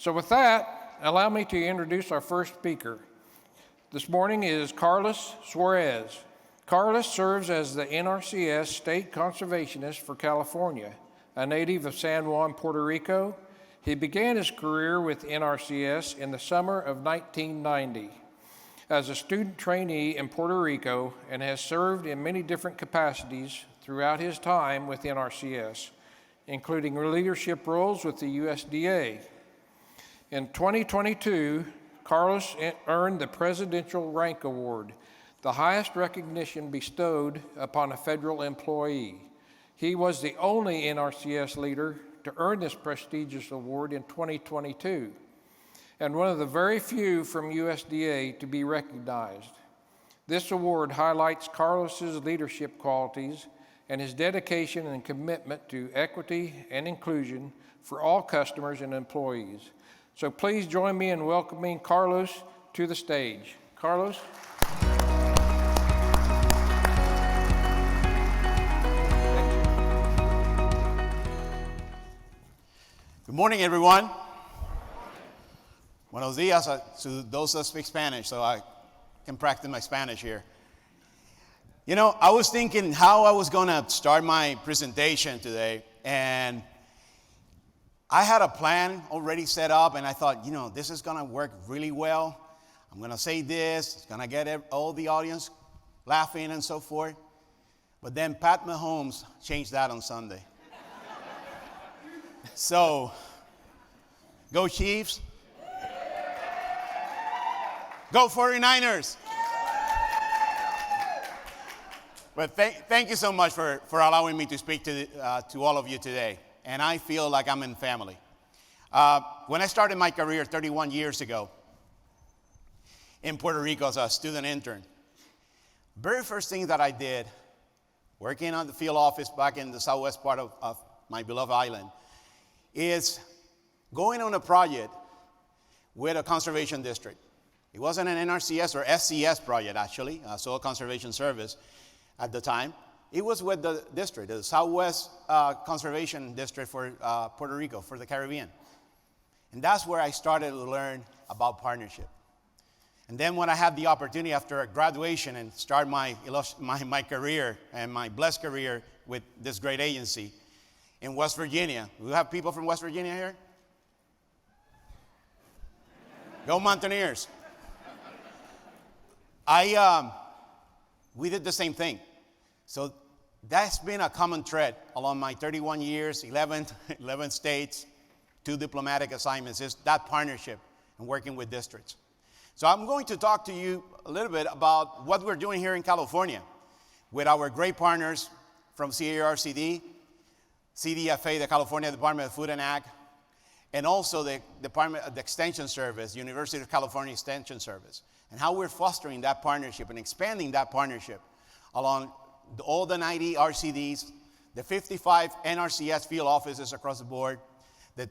So with that, allow me to introduce our first speaker. This morning is Carlos Suarez. Carlos serves as the NRCS State Conservationist for California, a native of San Juan, Puerto Rico. He began his career with NRCS in the summer of 1990 as a student trainee in Puerto Rico and has served in many different capacities throughout his time with NRCS, including leadership roles with the USDA. In 2022, Carlos earned the Presidential Rank Award, the highest recognition bestowed upon a federal employee. He was the only NRCS leader to earn this prestigious award in 2022, and one of the very few from USDA to be recognized. This award highlights Carlos's leadership qualities and his dedication and commitment to equity and inclusion for all customers and employees. So please join me in welcoming Carlos to the stage. Carlos. Good morning, everyone. Buenos días to those that speak Spanish, so I can practice my Spanish here. You know, I was thinking how I was going to start my presentation today, and I had a plan already set up, and I thought, this is going to work really well. I'm going to say this. It's going to get all the audience laughing and so forth. But then Pat Mahomes changed that on Sunday. So, go Chiefs. Go 49ers. But thank you so much for allowing me to speak to all of you today. And I feel like I'm in family. When I started my career 31 years ago in Puerto Rico as a student intern, very first thing that I did, working on the field office back in the southwest part of my beloved island, is going on a project with a conservation district. It wasn't an NRCS or SCS project, actually, Soil Conservation Service at the time. It was with the district, the Southwest Conservation District for Puerto Rico, for the Caribbean. And that's where I started to learn about partnership. And then when I had the opportunity after graduation and start my career and my blessed career with this great agency in West Virginia. We have people from West Virginia here? Go Mountaineers. We did the same thing. So that's been a common thread along my 31 years, 11 states, 2 diplomatic assignments, is that partnership and working with districts. So I'm going to talk to you a little bit about what we're doing here in California with our great partners from CARCD, CDFA, the California Department of Food and Ag, and also the Department of the Extension Service, University of California Extension Service, and how we're fostering that partnership and expanding that partnership along all the 90 RCDs, the 55 NRCS field offices across the board, the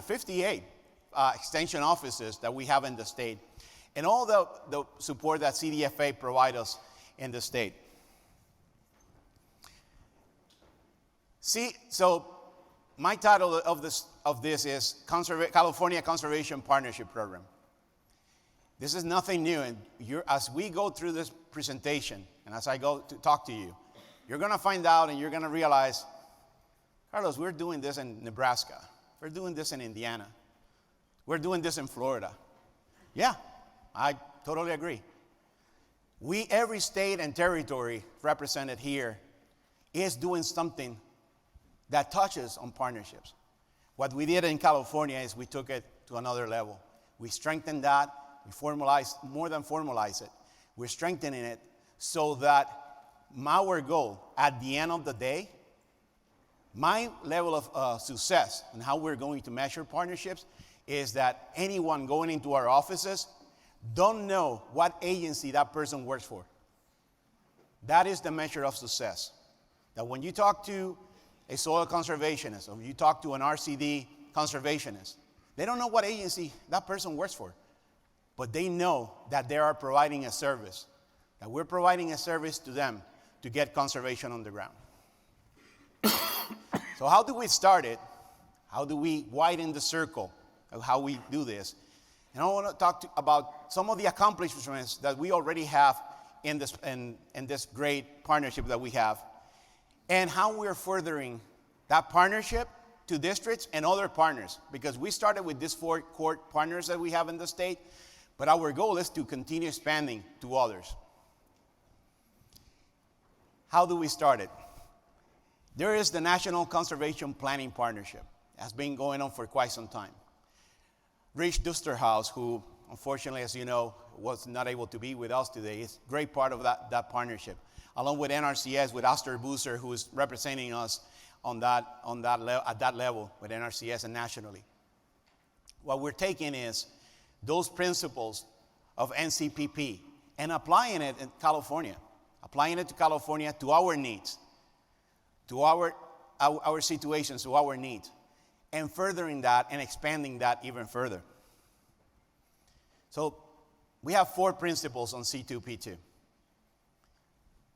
58 extension offices that we have in the state, and all the support that CDFA provides us in the state. So my title of this is California Conservation Partnership Program. This is nothing new, and as we go through this presentation, and as I go to talk to you, you're going to find out and you're going to realize, Carlos, we're doing this in Nebraska. We're doing this in Indiana. We're doing this in Florida. Yeah, I totally agree. Every state and territory represented here is doing something that touches on partnerships. What we did in California is we took it to another level. We strengthened that. We more than formalized it. We're strengthening it so that our goal at the end of the day, my level of success and how we're going to measure partnerships is that anyone going into our offices don't know what agency that person works for. That is the measure of success. That when you talk to a soil conservationist or you talk to an RCD conservationist, they don't know what agency that person works for. But they know that they are providing a service, that we're providing a service to them to get conservation on the ground. So how do we start it? How do we widen the circle of how we do this? And I want to talk about some of the accomplishments that we already have in this great partnership that we have, and how we're furthering that partnership to districts and other partners. Because we started with these 4 core partners that we have in the state, but our goal is to continue expanding to others. How do we start it? There is the National Conservation Planning Partnership. That's been going on for quite some time. Rich Dusterhouse, who unfortunately, as you know, was not able to be with us today, is a great part of that partnership, along with NRCS, with Astor Boozer, who is representing us at that level with NRCS and nationally. What we're taking is those principles of NCPP and applying it in California, to our needs, to our situations, to our needs, and furthering that and expanding that even further. So we have 4 principles on C2P2.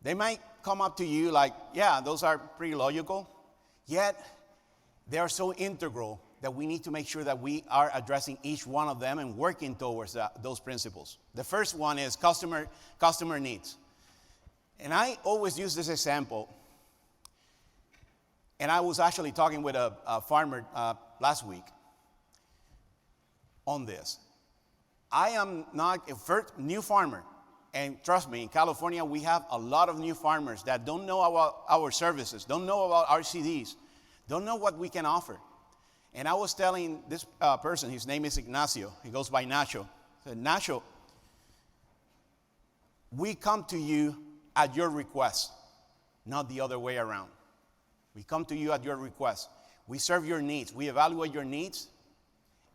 They might come up to you like, yeah, those are pretty logical, yet they are so integral that we need to make sure that we are addressing each one of them and working towards those principles. The first one is customer needs. And I always use this example. And I was actually talking with a farmer last week on this. I am not a first new farmer. And trust me, in California, we have a lot of new farmers that don't know about our services, don't know about RCDs, don't know what we can offer. And I was telling this person, his name is Ignacio, he goes by Nacho. I said, Nacho, we come to you at your request, not the other way around. We come to you at your request. We serve your needs. We evaluate your needs,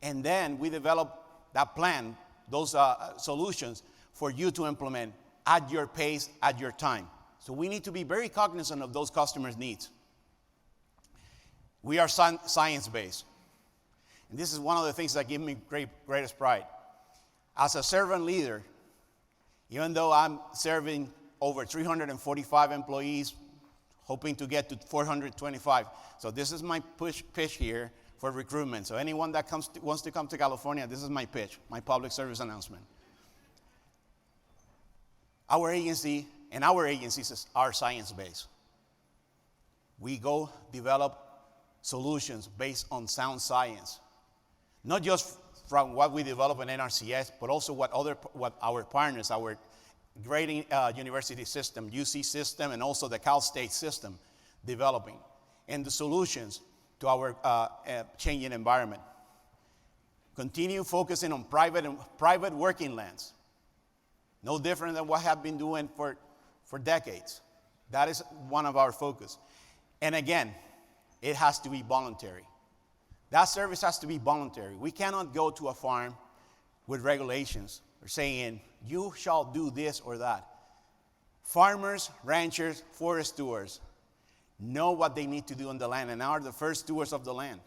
and then we develop that plan, those solutions for you to implement at your pace, at your time. So we need to be very cognizant of those customers' needs. We are science-based. And this is one of the things that give me greatest pride. As a servant leader, even though I'm serving over 345 employees, hoping to get to 425. So this is my pitch here for recruitment. So anyone that wants to come to California, this is my pitch, my public service announcement. Our agency and our agencies are science-based. We go develop solutions based on sound science, not just from what we develop in NRCS, but also what our partners, our great university system, UC system, and also the Cal State system developing, and the solutions to our changing environment. Continue focusing on private working lands. No different than what I have been doing for decades. That is one of our focus. And again, it has to be voluntary. That service has to be voluntary. We cannot go to a farm with regulations or saying, you shall do this or that. Farmers, ranchers, forest stewards know what they need to do on the land and are the first stewards of the land.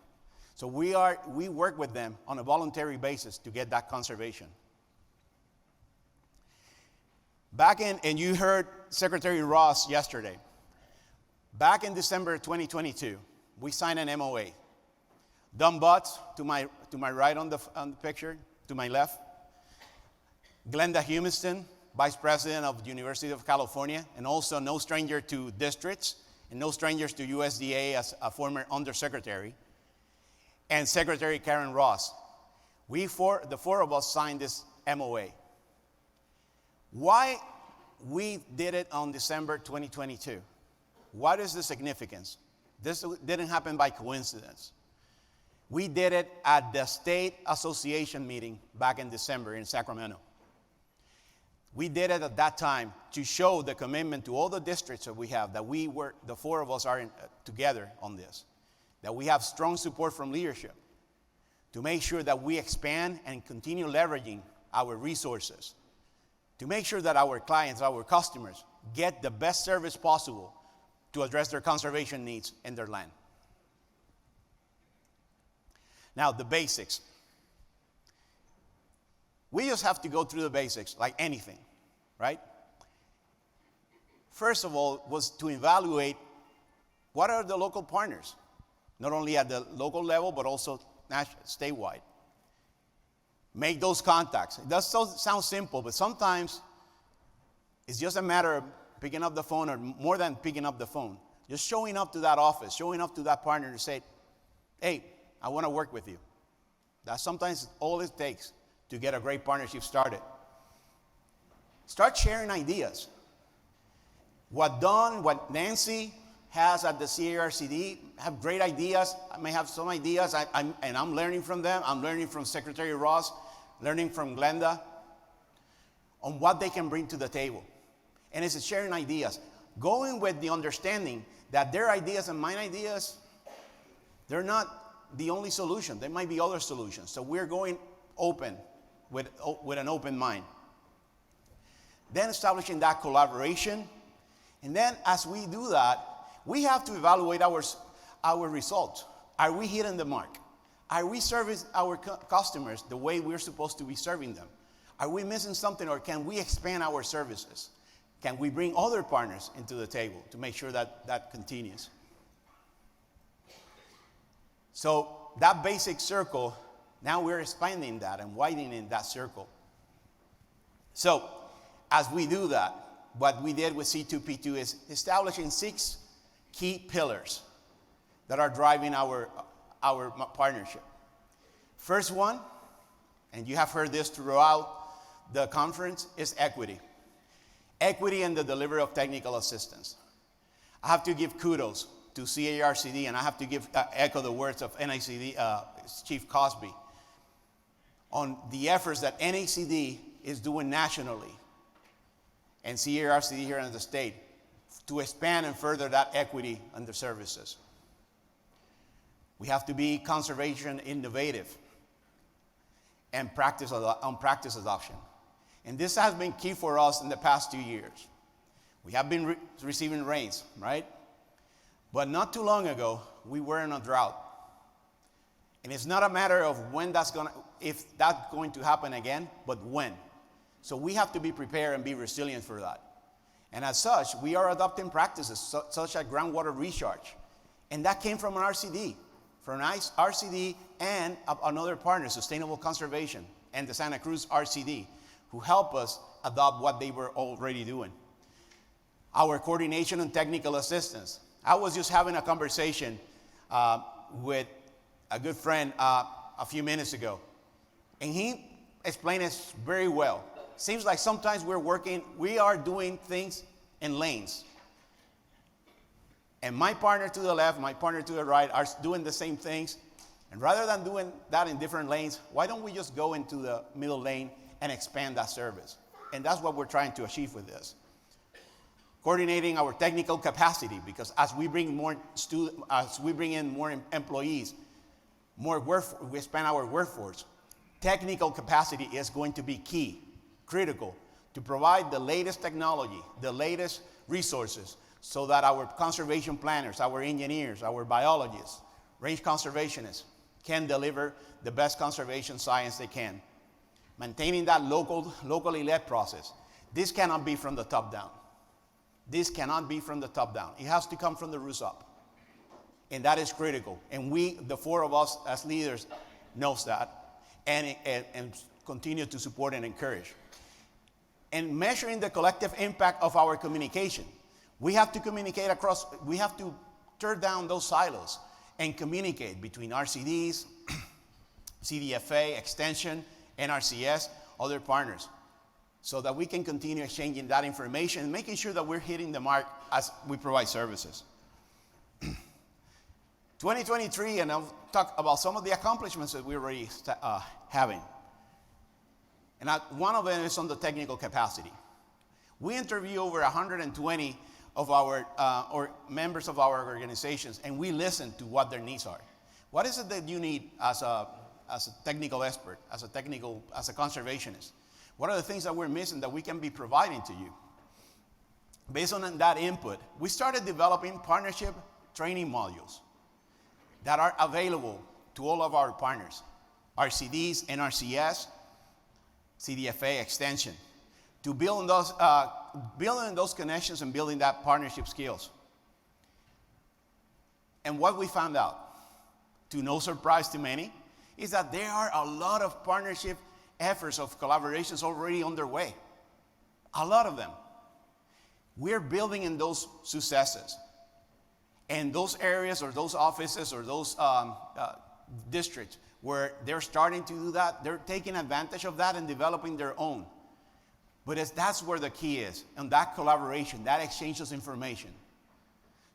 So we work with them on a voluntary basis to get that conservation. And you heard Secretary Ross yesterday. Back in December 2022, we signed an MOA. Don Butts, to my right on the picture, to my left. Glenda Humiston, Vice President of the University of California, and also no stranger to districts, and no strangers to USDA as a former undersecretary, and Secretary Karen Ross. The 4 of us signed this MOA. Why we did it on December 2022? What is the significance? This didn't happen by coincidence. We did it at the State Association meeting back in December in Sacramento. We did it at that time to show the commitment to all the districts that we have, that the 4 of us are together on this, that we have strong support from leadership to make sure that we expand and continue leveraging our resources, to make sure that our clients, our customers, get the best service possible to address their conservation needs in their land. Now, the basics. We just have to go through the basics like anything, right? First of all, was to evaluate what are the local partners. not only at the local level, but also statewide. Make those contacts. It does sound simple, but sometimes it's just a matter of picking up the phone, or more than picking up the phone. Just showing up to that office, showing up to that partner to say, hey, I want to work with you. That's sometimes all it takes to get a great partnership started. Start sharing ideas. What Nancy has at the CARCD have great ideas. I may have some ideas, and I'm learning from them. I'm learning from Secretary Ross, learning from Glenda on what they can bring to the table. And it's sharing ideas. Going with the understanding that their ideas and my ideas, they're not the only solution. There might be other solutions. So we're going open with an open mind. Then establishing that collaboration. And then as we do that, we have to evaluate our results. Are we hitting the mark? Are we serving our customers the way we're supposed to be serving them? Are we missing something, or can we expand our services? Can we bring other partners into the table to make sure that continues? So that basic circle, now we're expanding that and widening that circle. So as we do that, what we did with C2P2 is establishing 6 key pillars that are driving our partnership. First one, and you have heard this throughout the conference, is equity. Equity in the delivery of technical assistance. I have to give kudos to CARCD, and I have to echo the words of NACD Chief Cosby on the efforts that NACD is doing nationally and CARCD here in the state to expand and further that equity under services. We have to be conservation innovative and practice adoption. And this has been key for us in the past 2 years. We have been receiving rains, right? But not too long ago, we were in a drought. And it's not a matter of if that's going to happen again, but when. So we have to be prepared and be resilient for that. And as such, we are adopting practices such as groundwater recharge. And that came from an RCD, RCD and another partner, Sustainable Conservation, and the Santa Cruz RCD, who help us adopt what they were already doing. Our coordination and technical assistance. I was just having a conversation with a good friend a few minutes ago, and he explained it very well. Seems like sometimes we are doing things in lanes. And my partner to the left, my partner to the right are doing the same things. And rather than doing that in different lanes, why don't we just go into the middle lane and expand that service? And that's what we're trying to achieve with this. Coordinating our technical capacity, because as we bring in more employees, we expand our workforce. Technical capacity is going to be key, critical, to provide the latest technology, the latest resources, so that our conservation planners, our engineers, our biologists, range conservationists can deliver the best conservation science they can. Maintaining that locally led process. This cannot be from the top down. This cannot be from the top down. It has to come from the roots up. And that is critical. And we, the 4 of us as leaders, knows that and continue to support and encourage. And measuring the collective impact of our communication. We have to communicate we have to tear down those silos and communicate between RCDs, CDFA, Extension, NRCS, other partners, so that we can continue exchanging that information and making sure that we're hitting the mark as we provide services. 2023, and I'll talk about some of the accomplishments that we're already having. And one of them is on the technical capacity. We interview over 120 of our members of our organizations, and we listen to what their needs are. What is it that you need as a technical expert, as a conservationist? What are the things that we're missing that we can be providing to you? Based on that input, we started developing partnership training modules that are available to all of our partners, RCDs, NRCS, CDFA, Extension, to build building those connections and building that partnership skills. And what we found out, to no surprise to many, is that there are a lot of partnership efforts of collaborations already underway. A lot of them. We're building in those successes. And those areas or those offices or those districts where they're starting to do that, they're taking advantage of that and developing their own. But that's where the key is, and that collaboration, that exchange of information,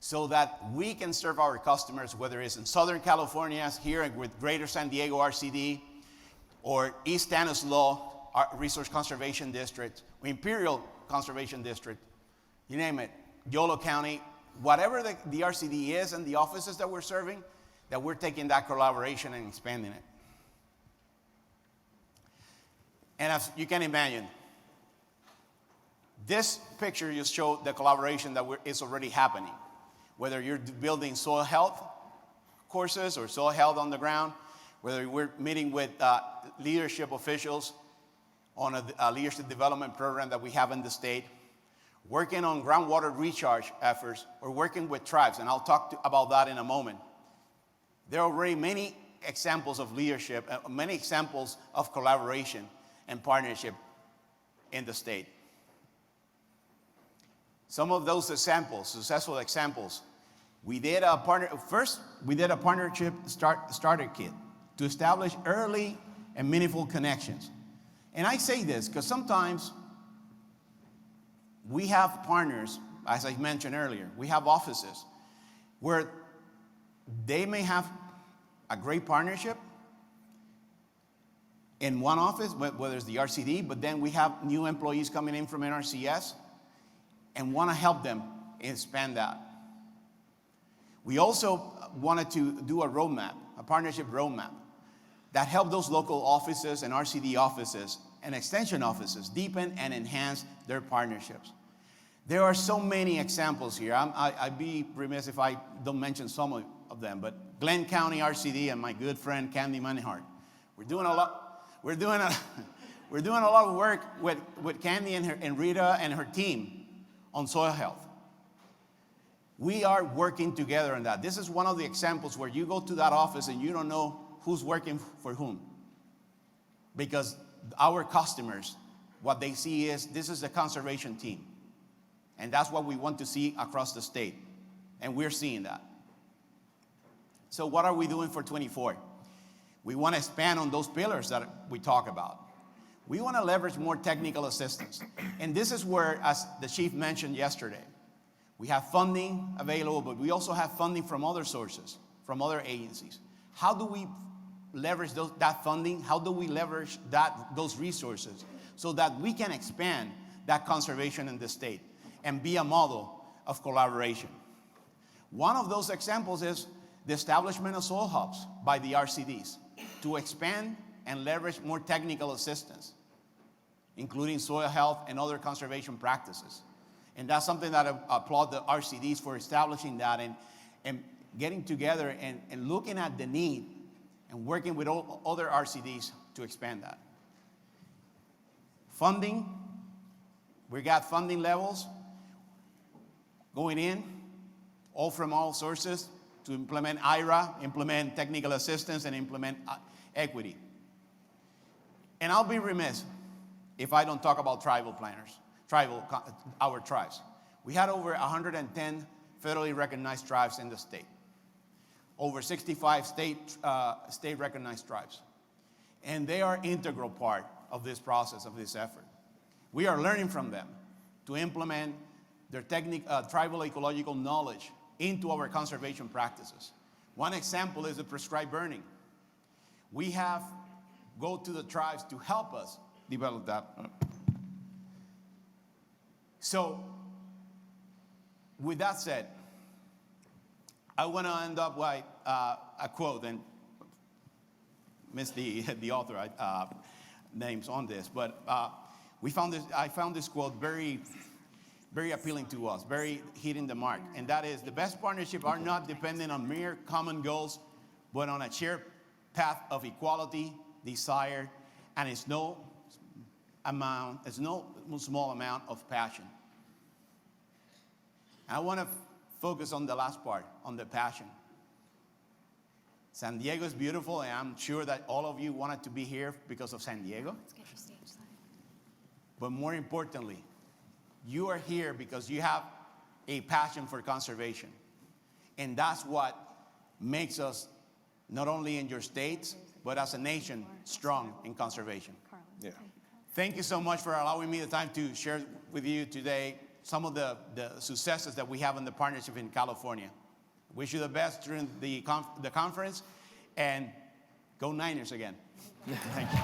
so that we can serve our customers, whether it's in Southern California, here with Greater San Diego RCD, or East Stanislaus Resource Conservation District, or Imperial Conservation District, you name it, Yolo County, whatever the RCD is and the offices that we're serving, that we're taking that collaboration and expanding it. And as you can imagine, this picture just showed the collaboration that is already happening. Whether you're building soil health courses or soil health on the ground, whether we're meeting with leadership officials on a leadership development program that we have in the state, working on groundwater recharge efforts, or working with tribes, and I'll talk about that in a moment. There are already many examples of leadership, many examples of collaboration and partnership in the state. Some of those examples, successful examples, we did a partnership starter kit to establish early and meaningful connections. And I say this because sometimes we have partners, as I mentioned earlier, we have offices where they may have a great partnership in one office, whether it's the RCD, but then we have new employees coming in from NRCS and want to help them expand that. We also wanted to do a roadmap, a partnership roadmap, that help those local offices and RCD offices and extension offices deepen and enhance their partnerships. There are so many examples here. I'd be remiss if I don't mention some of them, but Glenn County RCD and my good friend Candy Manihart. We're doing a lot of work with Candy and Rita and her team on soil health. We are working together on that. This is one of the examples where you go to that office and you don't know who's working for whom. Because our customers, what they see is this is the conservation team. And that's what we want to see across the state. And we're seeing that. So what are we doing for 24? We want to expand on those pillars that we talk about. We want to leverage more technical assistance. And this is where, as the chief mentioned yesterday, we have funding available, but we also have funding from other sources, from other agencies. How do we leverage that funding? How do we leverage those resources so that we can expand that conservation in the state and be a model of collaboration? One of those examples is the establishment of soil hubs by the RCDs to expand and leverage more technical assistance, including soil health and other conservation practices. And that's something that I applaud the RCDs for establishing that and getting together and looking at the need and working with all other RCDs to expand that. Funding, we got funding levels going in, all from all sources, to implement IRA, implement technical assistance, and implement equity. And I'll be remiss if I don't talk about tribal planners, our tribes. We had over 110 federally recognized tribes in the state, over 65 state recognized tribes. And they are integral part of this process, of this effort. We are learning from them to implement their tribal ecological knowledge into our conservation practices. One example is the prescribed burning. We go to the tribes to help us develop that. So, with that said, I want to end up with a quote, and miss the author names on this, but I found this quote very, very appealing to us, very hitting the mark, and that is, the best partnerships are not dependent on mere common goals, but on a shared path of equality, desire, and it's no small amount of passion. I want to focus on the last part, on the passion. San Diego is beautiful, and I'm sure that all of you wanted to be here because of San Diego. Let's get your stage sign. But more importantly, you are here because you have a passion for conservation. And that's what makes us, not only in your states, but as a nation, strong in conservation. Yeah. Thank you so much for allowing me the time to share with you today some of the successes that we have in the partnership in California. Wish you the best during the conference, and go Niners again. Thank you.